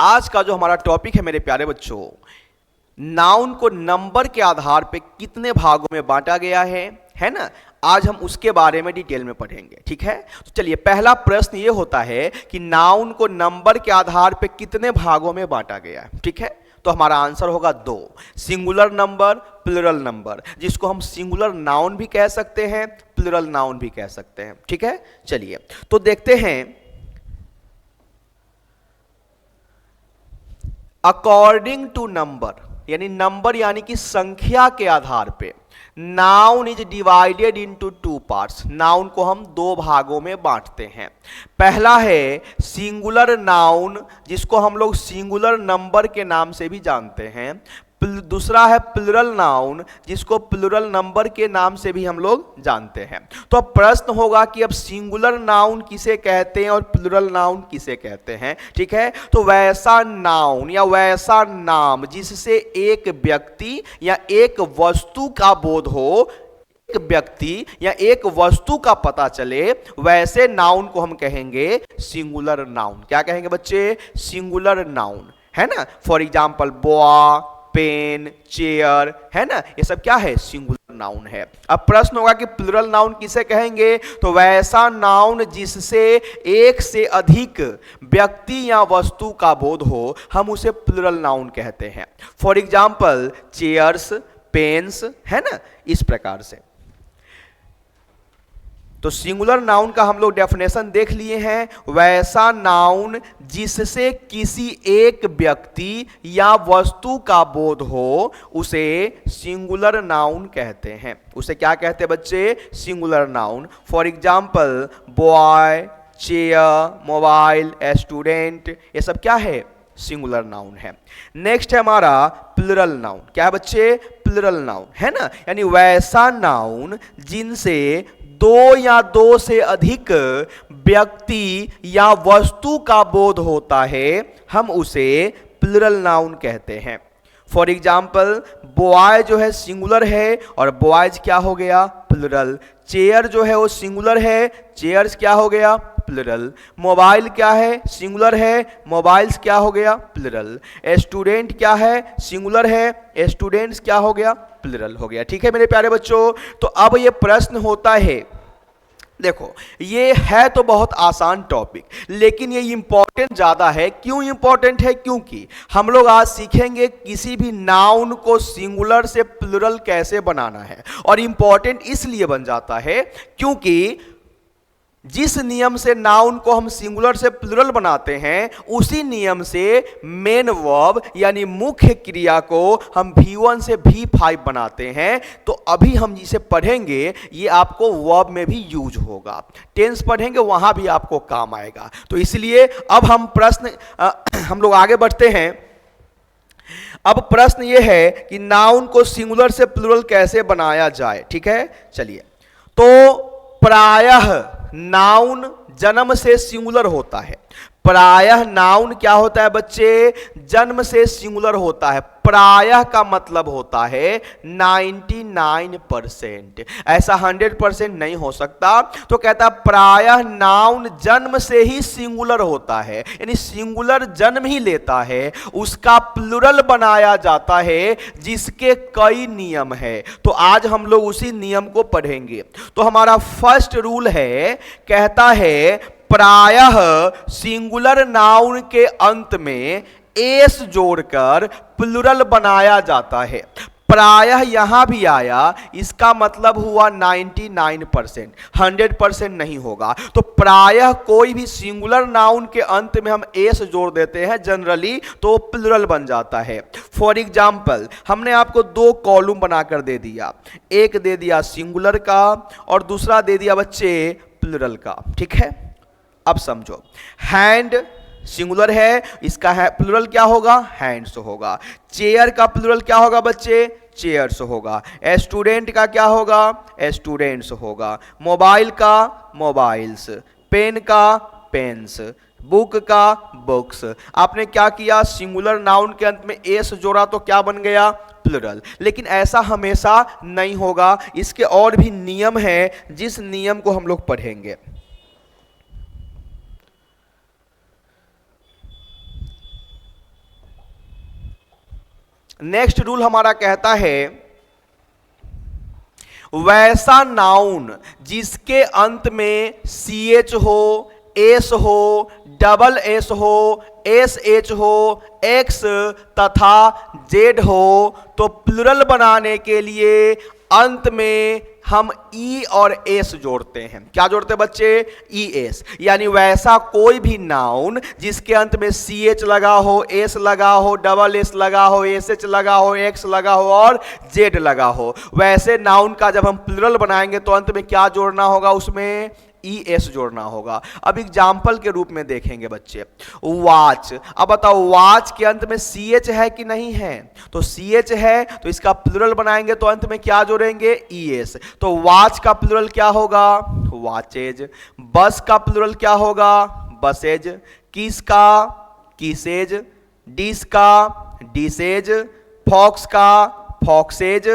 आज का जो हमारा टॉपिक है मेरे प्यारे बच्चों, नाउन को नंबर के आधार पे कितने भागों में बांटा गया है ना। आज हम उसके बारे में डिटेल में पढ़ेंगे, ठीक है। तो चलिए, पहला प्रश्न ये होता है कि नाउन को नंबर के आधार पे कितने भागों में बांटा गया है, ठीक है। तो हमारा आंसर होगा 2, सिंगुलर नंबर, प्लूरल नंबर, जिसको हम सिंगुलर नाउन भी कह सकते हैं, प्लूरल नाउन भी कह सकते हैं, ठीक है। चलिए तो देखते हैं, अकॉर्डिंग टू नंबर, यानी नंबर यानी कि संख्या के आधार पे, noun is divided into 2 parts. Noun को हम 2 भागों में बांटते हैं। पहला है सिंगुलर नाउन, जिसको हम लोग सिंगुलर नंबर के नाम से भी जानते हैं। दूसरा है प्लूरल नाउन, जिसको प्लूरल नंबर के नाम से भी हम लोग जानते हैं। तो अब प्रश्न होगा कि अब सिंगुलर नाउन किसे कहते हैं और प्लूरल नाउन किसे कहते हैं, ठीक है। तो वैसा नाउन या वैसा नाम जिससे एक व्यक्ति या एक वस्तु का बोध हो, एक व्यक्ति या एक वस्तु का पता चले, वैसे नाउन को हम कहेंगे सिंगुलर नाउन। क्या कहेंगे बच्चे? सिंगुलर नाउन, है ना। For example boy, pen, chair, है ना, ये सब क्या है? सिंगुलर नाउन है। अब प्रश्न होगा कि प्लूरल नाउन किसे कहेंगे? तो वैसा नाउन जिससे एक से अधिक व्यक्ति या वस्तु का बोध हो, हम उसे प्लूरल नाउन कहते हैं। फॉर एग्जाम्पल चेयर्स, पेन्स, है ना, इस प्रकार से। तो सिंगुलर नाउन का हम लोग डेफिनेशन देख लिए हैं। वैसा नाउन जिससे किसी एक व्यक्ति या वस्तु का बोध हो, उसे सिंगुलर नाउन कहते हैं। उसे क्या कहते हैं बच्चे? Singular noun. For example boy, chair, mobile, student, ये सब क्या है? सिंगुलर नाउन है। नेक्स्ट है हमारा प्लूरल नाउन। क्या है बच्चे? प्लूरल नाउन, है ना, यानी वैसा नाउन जिनसे 2 या 2 से अधिक व्यक्ति या वस्तु का बोध होता है, हम उसे प्लूरल नाउन कहते हैं। फॉर एग्जाम्पल बॉय जो है सिंगुलर है और बॉयज क्या हो गया? प्लूरल। चेयर जो है वो सिंगुलर है, चेयर्स क्या हो गया? प्लूरल। मोबाइल क्या है? सिंगुलर है, मोबाइल्स क्या हो गया? प्लूरल। स्टूडेंट क्या है? सिंगुलर है, स्टूडेंट्स क्या हो गया? प्लूरल हो गया, ठीक है मेरे प्यारे बच्चों। तो अब ये प्रश्न होता है, देखो ये है तो बहुत आसान टॉपिक, लेकिन ये इंपॉर्टेंट ज्यादा है। क्यों इंपॉर्टेंट है? क्योंकि हम लोग आज सीखेंगे किसी भी नाउन को सिंगुलर से प्लूरल कैसे बनाना है। और इंपॉर्टेंट इसलिए बन जाता है क्योंकि जिस नियम से नाउन को हम सिंगुलर से प्लूरल बनाते हैं, उसी नियम से मेन वर्ब यानी मुख्य क्रिया को हम V1 से V5 बनाते हैं। तो अभी हम जिसे पढ़ेंगे ये आपको वर्ब में भी यूज होगा। टेंस पढ़ेंगे वहां भी आपको काम आएगा। तो इसलिए अब हम हम लोग आगे बढ़ते हैं। अब प्रश्न ये है कि नाउन को सिंगुलर से प्लूरल कैसे बनाया जाए, ठीक है। चलिए, तो प्रायः नाउन जन्म से सिंगुलर होता है। प्रायः नाउन क्या होता है बच्चे? जन्म से सिंगुलर होता है। प्रायः का मतलब होता है 99%, ऐसा 100% नहीं हो सकता। तो कहता है प्रायः नाउन जन्म से ही सिंगुलर होता है, यानी सिंगुलर जन्म ही लेता है, उसका प्लूरल बनाया जाता है, जिसके कई नियम है। तो आज हम लोग उसी नियम को पढ़ेंगे। तो हमारा फर्स्ट रूल है, कहता है प्रायः सिंगुलर नाउन के अंत में एस जोड़कर प्लूरल बनाया जाता है। प्रायः यहां भी आया, इसका मतलब हुआ 99%, 100% नहीं होगा। तो प्रायः कोई भी सिंगुलर नाउन के अंत में हम एस जोड़ देते हैं जनरली, तो प्लूरल बन जाता है। फॉर एग्जाम्पल हमने आपको 2 कॉलम बनाकर दे दिया, एक दे दिया सिंगुलर का और दूसरा दे दिया बच्चे प्लूरल का, ठीक है। अब समझो, हैंड सिंगुलर है, इसका है प्लूरल क्या होगा? हैंड्स होगा। चेयर का प्लूरल क्या होगा बच्चे? चेयर्स होगा। स्टूडेंट का क्या होगा? स्टूडेंट्स होगा। मोबाइल का मोबाइल्स, पेन का पेन्स, बुक का बुक्स। आपने क्या किया? सिंगुलर नाउन के अंत में एस जोड़ा तो क्या बन गया? प्लूरल। लेकिन ऐसा हमेशा नहीं होगा, इसके और भी नियम है, जिस नियम को हम लोग पढ़ेंगे। नेक्स्ट रूल हमारा कहता है वैसा नाउन जिसके अंत में सी एच हो, एस हो, डबल एस हो, एस एच हो, एक्स तथा जेड हो, तो प्लुरल बनाने के लिए अंत में हम ई और एस जोड़ते हैं। क्या जोड़ते हैं बच्चे? E S. यानी वैसा कोई भी नाउन जिसके अंत में सी एच लगा हो, एस लगा हो, डबल एस लगा हो, एस एच लगा हो, एक्स लगा हो और जेड लगा हो, वैसे नाउन का जब हम प्लुरल बनाएंगे तो अंत में क्या जोड़ना होगा? उसमें ई एस जोड़ना होगा। अब एग्जाम्पल के रूप में देखेंगे बच्चे, वॉच। अब बताओ वॉच के अंत में सी एच है कि नहीं है? तो सी एच है, तो इसका प्लुरल बनाएंगे तो अंत में क्या जोड़ेंगे? E S. तो वॉच का प्लुरल क्या होगा? वॉचेज। बस का प्लुरल क्या होगा? बसेज। किस का? किसेज। डिश का? डिसेज। फॉक्स का? फॉक्सेज।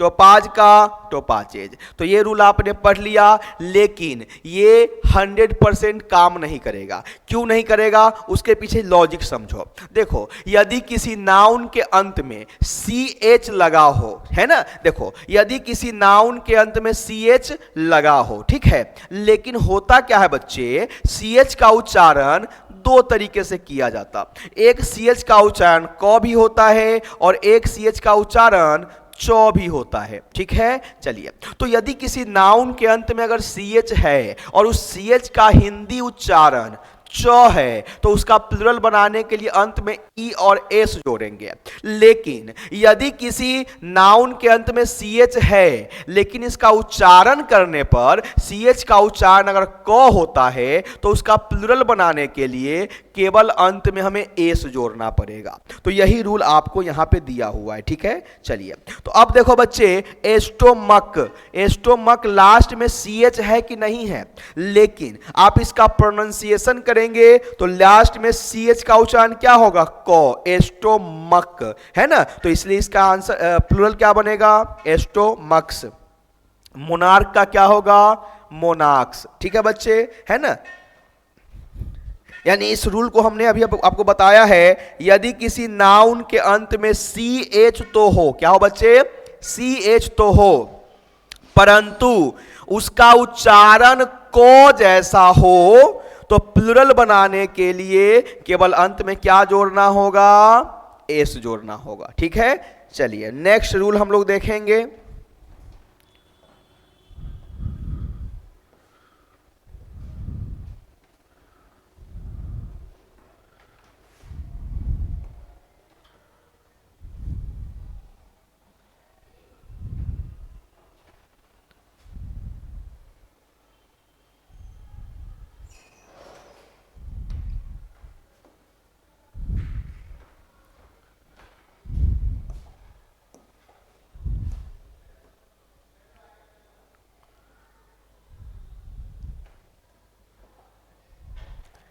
टोपाज का? टोपाचेज। तो ये रूल आपने पढ़ लिया, लेकिन ये 100% काम नहीं करेगा। क्यों नहीं करेगा? उसके पीछे लॉजिक समझो। देखो, यदि किसी नाउन के अंत में सी एच लगा हो, है ना, देखो यदि किसी नाउन के अंत में सी एच लगा हो, ठीक है, लेकिन होता क्या है बच्चे, सी एच का उच्चारण दो तरीके से किया जाता। एक सी एच का उच्चारण क भी होता है और एक सी एच का उच्चारण चौ भी होता है, ठीक है। चलिए, तो यदि किसी नाउन के अंत में अगर सी एच है और उस सी एच का हिंदी उच्चारण च है, तो उसका प्लुरल बनाने के लिए अंत में ई और एस जोड़ेंगे। लेकिन यदि किसी नाउन के अंत में सी एच है लेकिन इसका उच्चारण करने पर सी एच का उच्चारण अगर क होता है, तो उसका प्लुरल बनाने के लिए केवल अंत में हमें एस जोड़ना पड़ेगा। तो यही रूल आपको यहां पे दिया हुआ है, ठीक है। चलिए, तो अब देखो बच्चे, एस्टोमक। एस्टोमक लास्ट में सी एच है कि नहीं है? लेकिन आप इसका प्रोनाउंसिएशन करेंगे तो लास्ट में सी एच का उच्चारण क्या होगा? क। एस्टोमक, है ना। तो इसलिए इसका आंसर प्लुरल क्या बनेगा? एस्टोमक्स। मोनार्क का क्या होगा? मोनार्क्स, ठीक है बच्चे, है ना। यानी इस रूल को हमने अभी आपको बताया है, यदि किसी नाउन के अंत में सी एच तो हो, क्या हो बच्चे? सी एच तो हो, परंतु उसका उच्चारण को जैसा हो, तो प्लुरल बनाने के लिए केवल अंत में क्या जोड़ना होगा? एस जोड़ना होगा, ठीक है। चलिए, नेक्स्ट रूल हम लोग देखेंगे।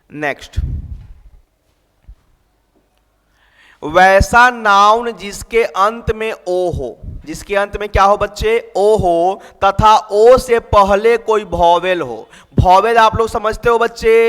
नेक्स्ट, वैसा नाउन जिसके अंत में ओ हो, जिसके अंत में क्या हो बच्चे? ओ हो, तथा ओ से पहले कोई वॉवेल हो। वॉवेल आप लोग समझते हो बच्चे?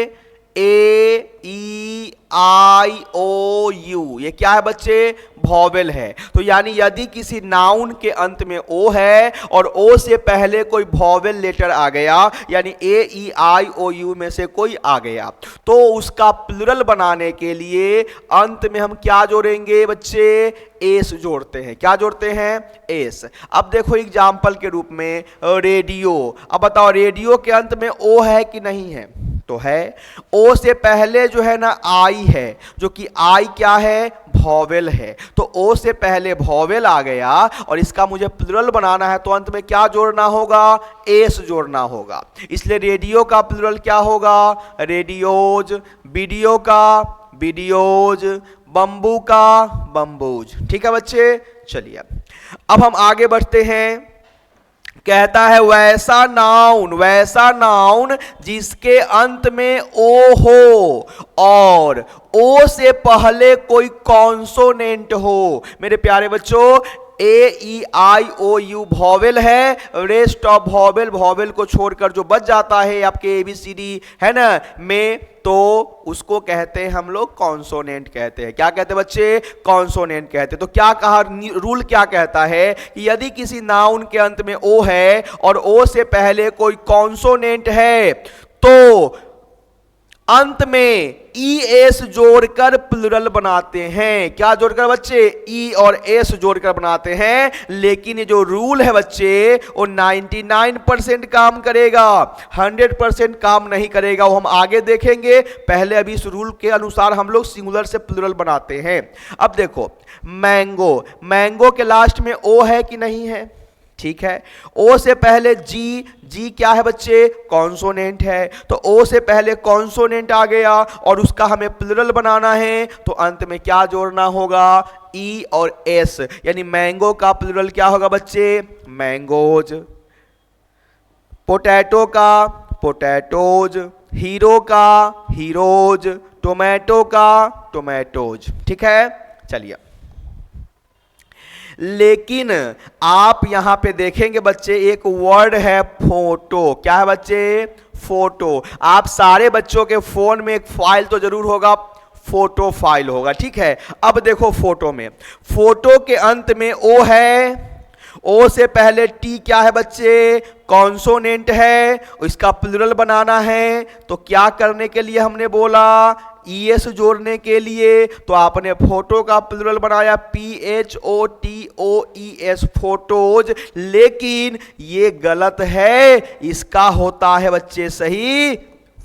ए, ई, आई, ओ, यू, ये क्या है बच्चे? वॉवेल है। तो यानी यदि किसी नाउन के अंत में ओ है और ओ से पहले कोई वॉवेल लेटर आ गया, यानी ए, ई, आई, ओ, यू में से कोई आ गया, तो उसका प्लुरल बनाने के लिए अंत में हम क्या जोड़ेंगे बच्चे? एस जोड़ते हैं। क्या जोड़ते हैं? एस। अब देखो एग्जाम्पल के रूप में रेडियो। अब बताओ, रेडियो के अंत में ओ है कि नहीं है? तो है। ओ से पहले जो है ना आई है, जो कि आई क्या है? वॉवेल है। तो ओ से पहले वॉवेल आ गया और इसका मुझे प्लुरल बनाना है, तो अंत में क्या जोड़ना होगा? एस जोड़ना होगा। इसलिए रेडियो का प्लुरल क्या होगा? रेडियोज। वीडियो का वीडियोज। बम्बू का बम्बूज, ठीक है बच्चे। चलिए, अब हम आगे बढ़ते हैं। कहता है वैसा नाउन जिसके अंत में ओ हो और ओ से पहले कोई कॉन्सोनेंट हो। मेरे प्यारे बच्चों, ए ई आई ओ यू वॉवेल है, रेस्ट ऑफ वॉवेल को छोड़कर जो बच जाता है आपके ए बी सी डी है ना में, तो उसको कहते हैं हम लोग कॉन्सोनेंट कहते हैं। क्या कहते हैं बच्चे? कॉन्सोनेंट कहते हैं। तो क्या कहा रूल, क्या कहता है कि यदि किसी नाउन के अंत में ओ है और ओ से पहले कोई कॉन्सोनेंट है तो अंत में ई एस जोड़कर प्लुरल बनाते हैं। क्या जोड़कर बच्चे? ई और एस जोड़कर बनाते हैं। लेकिन ये जो रूल है बच्चे वो 99% काम करेगा, 100% काम नहीं करेगा, वो हम आगे देखेंगे। पहले अभी इस रूल के अनुसार हम लोग सिंगुलर से प्लुरल बनाते हैं। अब देखो मैंगो, मैंगो के लास्ट में ओ है कि नहीं है? ठीक है। ओ से पहले जी, जी क्या है बच्चे? कॉन्सोनेंट है। तो ओ से पहले कॉन्सोनेंट आ गया और उसका हमें प्लुरल बनाना है, तो अंत में क्या जोड़ना होगा? ई और एस, यानी मैंगो का प्लुरल क्या होगा बच्चे? मैंगोज। पोटैटो का पोटैटोज, हीरो का हीरोज, टोमेटो का टोमेटोज। ठीक है, चलिए। लेकिन आप यहां पे देखेंगे बच्चे एक वर्ड है फोटो। क्या है बच्चे? फोटो। आप सारे बच्चों के फोन में एक फाइल तो जरूर होगा, फोटो फाइल होगा। ठीक है, अब देखो फोटो में, फोटो के अंत में ओ है, ओ से पहले टी क्या है बच्चे? कॉन्सोनेंट है, इसका प्लुरल बनाना है। तो क्या करने के लिए हमने बोला? ईएस जोड़ने के लिए। तो आपने फोटो का प्लुरल बनाया PHOTOES, फोटोज। लेकिन ये गलत है, इसका होता है बच्चे सही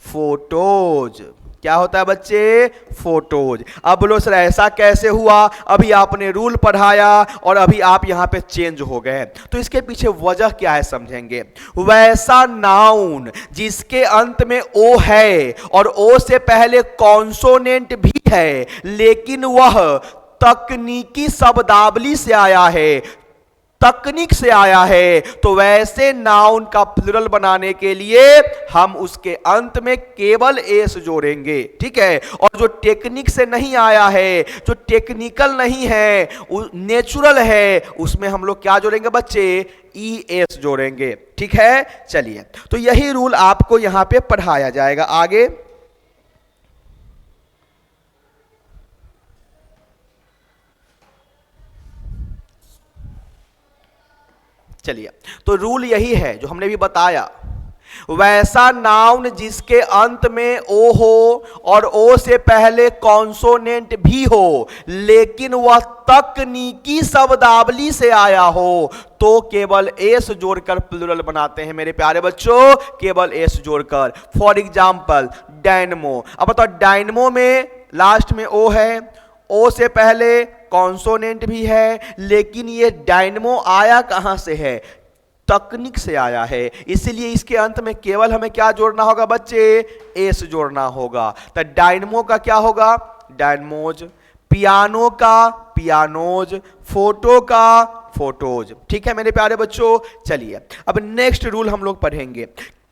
फोटोज। क्या होता है बच्चे? फोटोज। अब बोलो सर ऐसा कैसे हुआ? अभी आपने रूल पढ़ाया और अभी आप यहां पे चेंज हो गए। तो इसके पीछे वजह क्या है समझेंगे। वैसा नाउन जिसके अंत में ओ है और ओ से पहले कॉन्सोनेंट भी है, लेकिन वह तकनीकी शब्दावली से आया है, तकनीक से आया है, तो वैसे नाउन का प्लुरल बनाने के लिए हम उसके अंत में केवल एस जोड़ेंगे। ठीक है। और जो टेक्निक से नहीं आया है, जो टेक्निकल नहीं है, नेचुरल है, उसमें हम लोग क्या जोड़ेंगे बच्चे? ई एस जोड़ेंगे। ठीक है, चलिए। तो यही रूल आपको यहां पे पढ़ाया जाएगा आगे। चलिए, तो रूल यही है जो हमने भी बताया। वैसा नाउन जिसके अंत में ओ हो और ओ से पहले कॉन्सोनेंट भी हो, लेकिन वह तकनीकी शब्दावली से आया हो, तो केवल एस जोड़कर प्लुरल बनाते हैं मेरे प्यारे बच्चों, केवल एस जोड़कर। For example dynamo. अब बताओ, डायनमो में लास्ट में ओ है, ओ से पहले कॉन्सोनेंट भी है, लेकिन ये डायनमो आया कहां से है? तकनीक से आया है। इसलिए इसके अंत में केवल हमें क्या जोड़ना होगा बच्चे? एस जोड़ना होगा। तो डायनमो का क्या होगा? डायनमोज। पियानो का पियानोज, फोटो का फोटोज। ठीक है मेरे प्यारे बच्चों, चलिए अब नेक्स्ट रूल हम लोग पढ़ेंगे।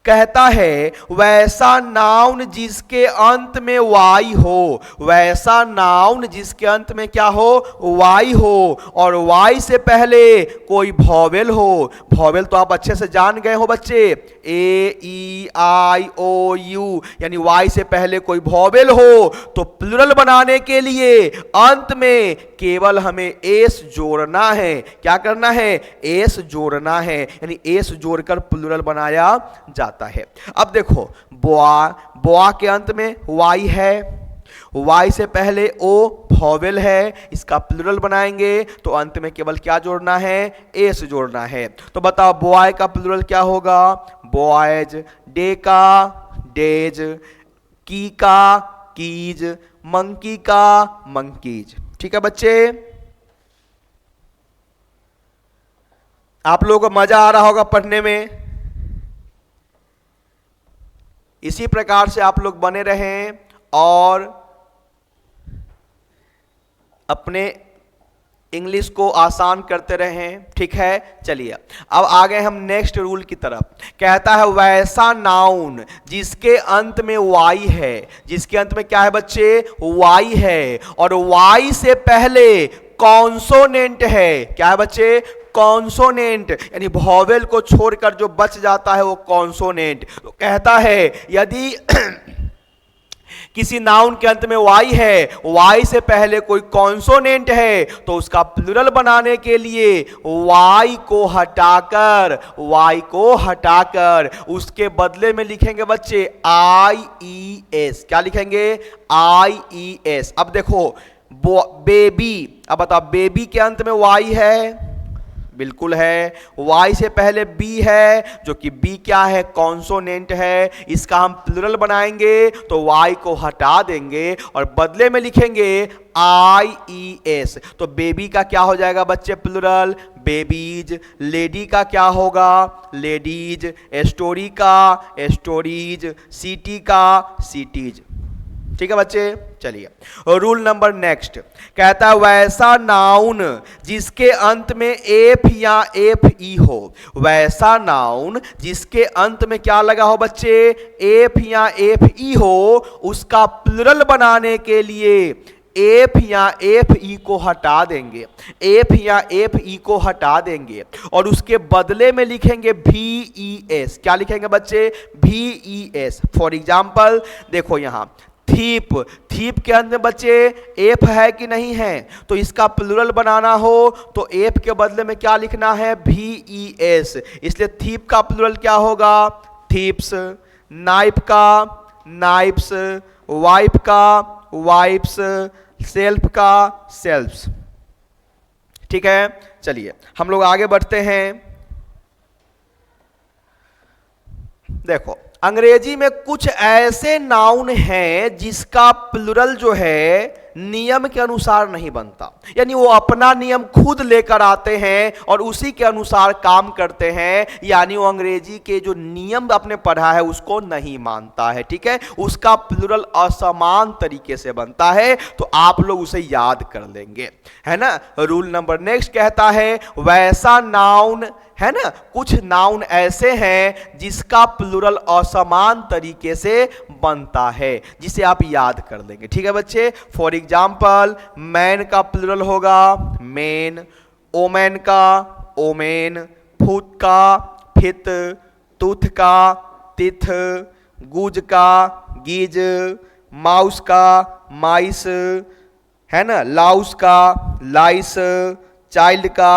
कहता है वैसा नाउन जिसके अंत में वाई हो, वैसा नाउन जिसके अंत में क्या हो? वाई हो, और वाई से पहले कोई वॉवेल हो। वॉवेल तो आप अच्छे से जान गए हो बच्चे, ए ई आई ओ यू, यानी वाई से पहले कोई वॉवेल हो, तो प्लुरल बनाने के लिए अंत में केवल हमें एस जोड़ना है। क्या करना है? एस जोड़ना है, यानी एस जोड़कर प्लुरल बनाया जाता है। अब देखो बोआ, बोआ के अंत में वाई है, वाई से पहले ओ वॉवेल है, इसका प्लुरल बनाएंगे तो अंत में केवल क्या जोड़ना है? एस जोड़ना है। तो बताओ बॉय का प्लुरल क्या होगा? बॉयज। डे का डेज, की का कीज, मंकी का मंकीज। ठीक है बच्चे, आप लोगों को मजा आ रहा होगा पढ़ने में। इसी प्रकार से आप लोग बने रहें और अपने इंग्लिश को आसान करते रहें। ठीक है, चलिए अब आ गए हम नेक्स्ट रूल की तरफ। कहता है वैसा नाउन जिसके अंत में वाई है, जिसके अंत में क्या है बच्चे? वाई है, और वाई से पहले कॉन्सोनेंट है। क्या है बच्चे? कॉन्सोनेंट, यानी वॉवेल को छोड़कर जो बच जाता है वो कॉन्सोनेंट। तो कहता है यदि किसी नाउन के अंत में वाई है, वाई से पहले कोई कॉन्सोनेंट है, तो उसका प्लुरल बनाने के लिए वाई को हटाकर उसके बदले में लिखेंगे बच्चे आई ई एस। क्या लिखेंगे? आई ई एस। अब देखो बेबी, अब बताओ बेबी के अंत में वाई है? बिल्कुल है। वाई से पहले बी है, जो कि बी क्या है? कॉन्सोनेंट है। इसका हम प्लुरल बनाएंगे तो वाई को हटा देंगे और बदले में लिखेंगे आई ई एस। तो बेबी का क्या हो जाएगा बच्चे? Plural babies. लेडी का क्या होगा? लेडीज। स्टोरी का स्टोरीज। सिटी का सिटीज। ठीक है बच्चे, चलिए रूल नंबर नेक्स्ट कहता है वैसा नाउन जिसके अंत में एफ या एफ ई हो। वैसा नाउन जिसके अंत में क्या लगा हो बच्चे? एफ या एफ ई हो, उसका प्लुरल बनाने के लिए एफ या एफ ई को हटा देंगे। एफ या एफ ई को हटा देंगे और उसके बदले में लिखेंगे वी ई एस। क्या लिखेंगे बच्चे? V E S. For example देखो यहां थीप, थीप के अंत में बच्चे एफ है कि नहीं है? तो इसका प्लुरल बनाना हो तो एफ के बदले में क्या लिखना है? V E S. इसलिए थीप का प्लुरल क्या होगा? थीप्स। नाइफ का नाइफ्स। वाइफ का वाइफ्स। सेल्फ का सेल्फ्स। ठीक है, चलिए हम लोग आगे बढ़ते हैं। देखो अंग्रेजी में कुछ ऐसे नाउन हैं जिसका प्लुरल जो है नियम के अनुसार नहीं बनता, यानी वो अपना नियम खुद लेकर आते हैं और उसी के अनुसार काम करते हैं, यानी वो अंग्रेजी के जो नियम आपने पढ़ा है उसको नहीं मानता है। ठीक है, उसका प्लुरल असमान तरीके से बनता है, तो आप लोग उसे याद कर लेंगे, है ना। रूल नंबर नेक्स्ट कहता है वैसा नाउन, है ना, कुछ नाउन ऐसे हैं जिसका प्लुरल असमान तरीके से बनता है, जिसे आप याद कर लेंगे। ठीक है बच्चे, फॉर एग्जाम्पल मैन का प्लुरल होगा मेन, ओमेन का ओमेन, फुट का फित, तुथ का तिथ, गुज का गिज, माउस का माइस, है ना, लाउस का लाइस, चाइल्ड का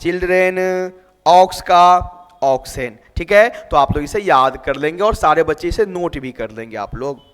चिल्ड्रेन, ऑक्स का ऑक्सेन। ठीक है, तो आप लोग इसे याद कर लेंगे और सारे बच्चे इसे नोट भी कर लेंगे आप लोग।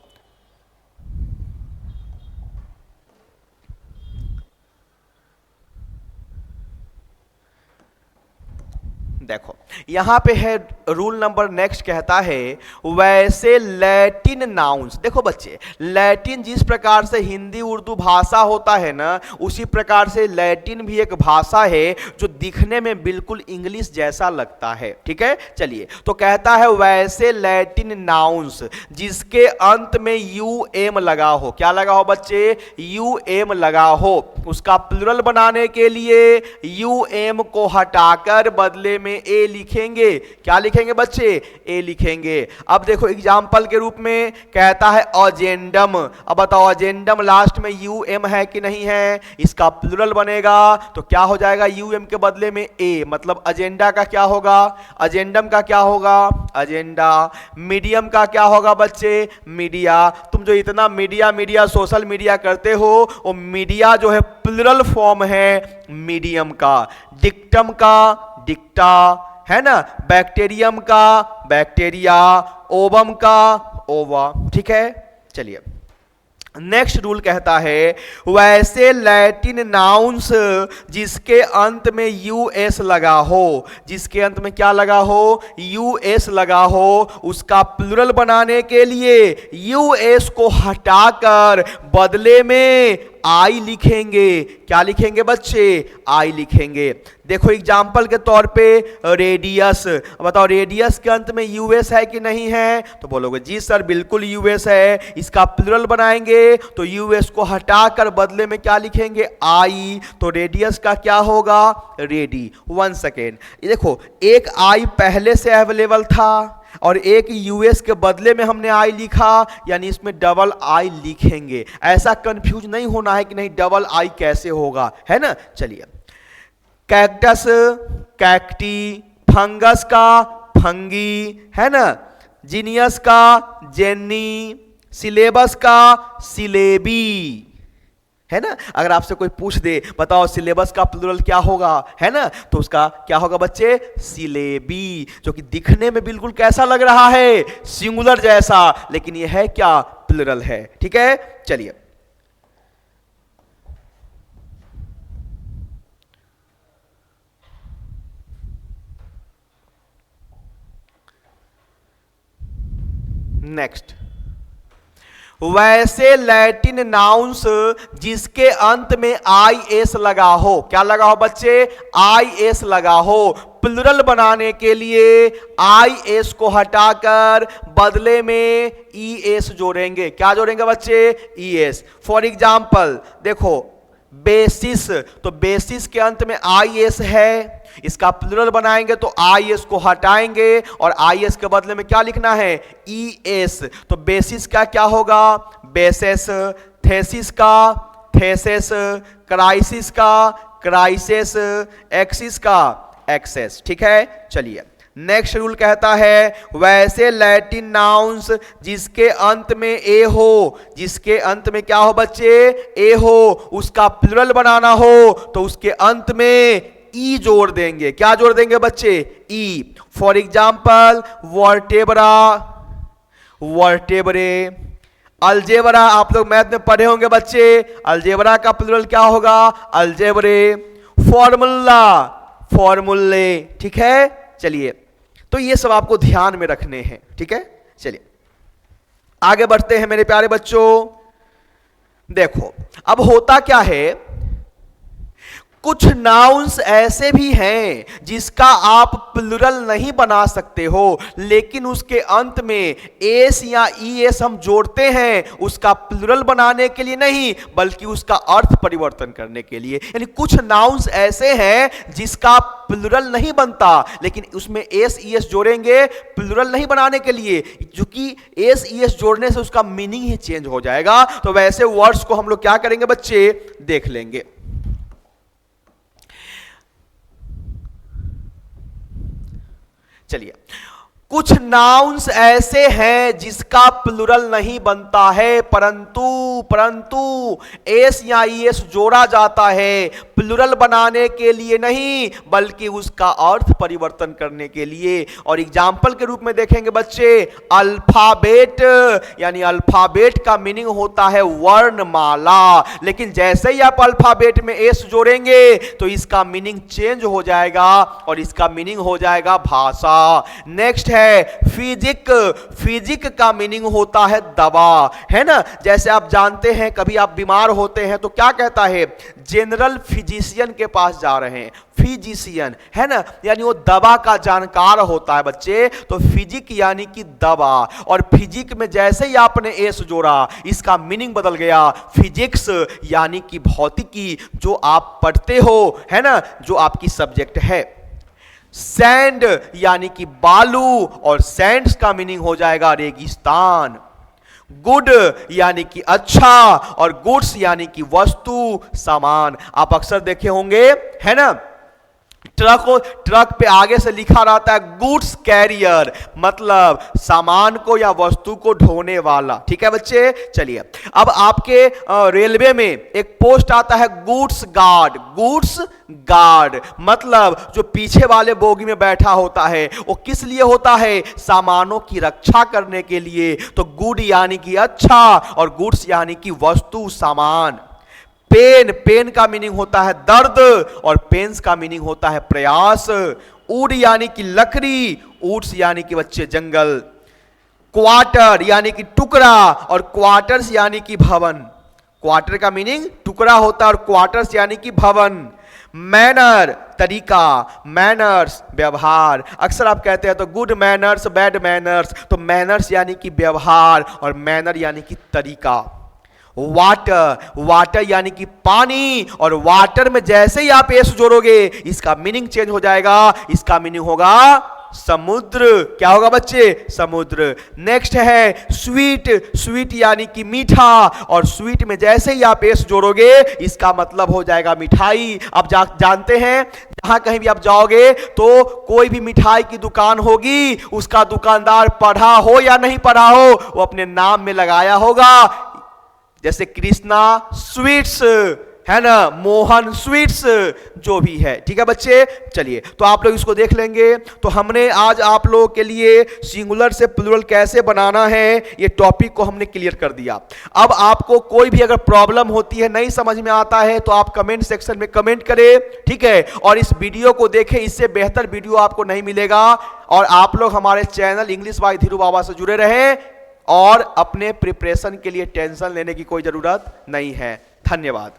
देखो यहां पे है रूल नंबर नेक्स्ट कहता है वैसे लैटिन नाउन्स। देखो बच्चे, लैटिन जिस प्रकार से हिंदी उर्दू भाषा होता है ना, उसी प्रकार से लैटिन भी एक भाषा है जो दिखने में बिल्कुल इंग्लिश जैसा लगता है। ठीक है, चलिए तो कहता है वैसे लैटिन नाउन्स जिसके अंत में यू एम लगा हो। क्या लगा हो बच्चे? यू एम लगा हो। उसका प्लुरल बनाने के लिए यू एम को हटाकर बदले में ए लिखेंगे। क्या लिखेंगे बच्चे? ए लिखेंगे। अब देखो एग्जाम्पल के रूप में कहता है अजेंडम। अब बताओ अजेंडम लास्ट में यू एम है कि नहीं है? इसका प्लुरल बनेगा तो क्या हो जाएगा? यू एम के बदले में ए, मतलब अजेंडा का क्या होगा? अजेंडम का क्या होगा? अजेंडा। मीडियम का क्या होगा बच्चे? मीडिया। तुम जो इतना मीडिया मीडिया सोशल मीडिया करते हो, वो मीडिया जो है प्लुरल फॉर्म है मीडियम का। डिक्टम का डिक्टा, है ना, बैक्टीरियम का बैक्टीरिया, ओवम का ओवा। ठीक है, चलिए नेक्स्ट रूल कहता है वैसे लैटिन नाउन्स जिसके अंत में यूएस लगा हो, जिसके अंत में क्या लगा हो? यूएस लगा हो, उसका प्लुरल बनाने के लिए यूएस को हटाकर बदले में आई लिखेंगे। क्या लिखेंगे बच्चे? आई लिखेंगे। देखो एग्जाम्पल के तौर पे रेडियस। बताओ रेडियस के अंत में यूएस है कि नहीं है? तो बोलोगे जी सर बिल्कुल यूएस है। इसका प्लुरल बनाएंगे तो यूएस को हटाकर बदले में क्या लिखेंगे? आई। तो रेडियस का क्या होगा? रेडी। 1 सेकेंड, ये देखो एक आई पहले से अवेलेबल था और एक यूएस के बदले में हमने आई लिखा, यानी इसमें डबल आई लिखेंगे। ऐसा कंफ्यूज नहीं होना है कि नहीं डबल आई कैसे होगा, है ना। चलिए, कैक्टस कैक्टी, फंगस का फंगी, है ना, जीनियस का जेनी, सिलेबस का सिलेबी, है ना। अगर आपसे कोई पूछ दे बताओ सिलेबस का प्लूरल क्या होगा, है ना, तो उसका क्या होगा बच्चे, सिलेबी, जो कि दिखने में बिल्कुल कैसा लग रहा है, सिंगुलर जैसा, लेकिन यह है क्या, प्लूरल है। ठीक है, चलिए नेक्स्ट। वैसे लैटिन नाउन्स जिसके अंत में आई एस लगा हो, क्या लगा हो बच्चे, आई एस लगा हो, प्लूरल बनाने के लिए आई एस को हटाकर बदले में ई एस जोड़ेंगे। क्या जोड़ेंगे बच्चे, ई एस। फॉर एग्जाम्पल देखो, बेसिस, तो बेसिस के अंत में आई एस है, इसका प्लूरल बनाएंगे तो आई एस को हटाएंगे और आई एस के बदले में क्या लिखना है, ई एस। तो बेसिस का क्या होगा, बेसेस, थेसिस का थेसेस, क्राइसिस का क्राइसेस, एक्सिस का एक्सेस। ठीक है, चलिए नेक्स्ट रूल कहता है, वैसे लैटिन नाउन्स जिसके अंत में ए हो, जिसके अंत में क्या हो बच्चे, ए हो, उसका प्लूरल बनाना हो तो उसके अंत में ई जोड़ देंगे। क्या जोड़ देंगे बच्चे, e. For example vertebra, vertebrae, algebra, आप लोग मैथ में पढ़े होंगे बच्चे, अलजेब्रा का प्लूरल क्या होगा, अलजेब्रे। फॉर्मूला, फॉर्मूले। ठीक है, चलिए तो ये सब आपको ध्यान में रखने हैं। ठीक है, चलिए आगे बढ़ते हैं मेरे प्यारे बच्चों। देखो अब होता क्या है, कुछ नाउन्स ऐसे भी हैं जिसका आप प्लूरल नहीं बना सकते हो, लेकिन उसके अंत में एस या ई एस हम जोड़ते हैं, उसका प्लूरल बनाने के लिए नहीं बल्कि उसका अर्थ परिवर्तन करने के लिए। यानी कुछ नाउन्स ऐसे हैं जिसका प्लूरल नहीं बनता, लेकिन उसमें एस ई एस जोड़ेंगे प्लूरल नहीं बनाने के लिए, क्योंकि एस ई एस जोड़ने से उसका मीनिंग ही चेंज हो जाएगा। तो वैसे वर्ड्स को हम लोग क्या करेंगे बच्चे, देख लेंगे। चलिए, कुछ नाउन्स ऐसे हैं जिसका प्लूरल नहीं बनता है, परंतु एस या ई एस जोड़ा जाता है, प्लूरल बनाने के लिए नहीं बल्कि उसका अर्थ परिवर्तन करने के लिए। और एग्जाम्पल के रूप में देखेंगे बच्चे, अल्फाबेट, यानी अल्फाबेट का मीनिंग होता है वर्णमाला, लेकिन जैसे ही आप अल्फाबेट में एस जोड़ेंगे तो इसका मीनिंग चेंज हो जाएगा और इसका मीनिंग हो जाएगा भाषा। नेक्स्ट है फिजिक, फिजिक का मीनिंग होता है दवा, है ना। जैसे आप जानते हैं कभी आप बीमार होते हैं तो क्या कहता है, जनरल फिजिशियन के पास जा रहे हैं, फिजिशियन, है ना, यानी वो दवा का जानकार होता है बच्चे। तो फिजिक यानी कि दवा, और फिजिक में जैसे ही आपने एस जोड़ा इसका मीनिंग बदल गया, फिजिक्स यानी कि भौतिकी, जो आप पढ़ते हो, है ना, जो आपकी सब्जेक्ट है। सैंड यानी कि बालू, और सैंड्स का मीनिंग हो जाएगा रेगिस्तान। गुड यानी कि अच्छा, और गुड्स यानी कि वस्तु, सामान। आप अक्सर देखे होंगे, है ना, ट्रक पे आगे से लिखा रहता है गुड्स कैरियर, मतलब सामान को या वस्तु को ढोने वाला। ठीक है बच्चे, चलिए अब आपके रेलवे में एक पोस्ट आता है गुड्स गार्ड, गुड्स गार्ड मतलब जो पीछे वाले बोगी में बैठा होता है, वो किस लिए होता है, सामानों की रक्षा करने के लिए। तो गुड यानी कि अच्छा और गुड्स यानी कि वस्तु, सामान। पेन, पेन का मीनिंग होता है दर्द और पेन्स का मीनिंग होता है प्रयास। वुड यानी कि लकड़ी, वुड्स यानी कि बच्चे जंगल। क्वार्टर यानी कि टुकड़ा और क्वार्टर्स यानी कि भवन। क्वार्टर का मीनिंग टुकड़ा होता है और क्वार्टर्स यानी कि भवन। मैनर तरीका, मैनर्स व्यवहार। अक्सर आप कहते हैं तो गुड मैनर्स, बैड मैनर्स, तो मैनर्स यानी कि व्यवहार और मैनर यानी कि तरीका। वाटर, वाटर यानी कि पानी, और वाटर में जैसे ही आप एस जोड़ोगे इसका मीनिंग चेंज हो जाएगा, इसका मीनिंग होगा समुद्र। क्या होगा बच्चे? समुद्र। नेक्स्ट है स्वीट, स्वीट यानी कि मीठा, और स्वीट में जैसे ही आप एस जोड़ोगे इसका मतलब हो जाएगा मिठाई। अब जानते हैं जहां कहीं भी आप जाओगे तो कोई भी मिठाई की दुकान होगी, उसका दुकानदार पढ़ा हो या नहीं पढ़ा हो वो अपने नाम में लगाया होगा, जैसे कृष्णा स्वीट्स है ना, मोहन स्वीट्स, जो भी है। ठीक है बच्चे, चलिए तो आप लोग इसको देख लेंगे। तो हमने आज आप लोगों के लिए सिंगुलर से प्लूरल कैसे बनाना है ये टॉपिक को हमने क्लियर कर दिया। अब आपको कोई भी अगर प्रॉब्लम होती है, नहीं समझ में आता है, तो आप कमेंट सेक्शन में कमेंट करें, ठीक है। और इस वीडियो को देखें, इससे बेहतर वीडियो आपको नहीं मिलेगा। और आप लोग हमारे चैनल इंग्लिश बाय धीरू बाबा से जुड़े रहें, और अपने प्रिपरेशन के लिए टेंशन लेने की कोई जरूरत नहीं है। धन्यवाद।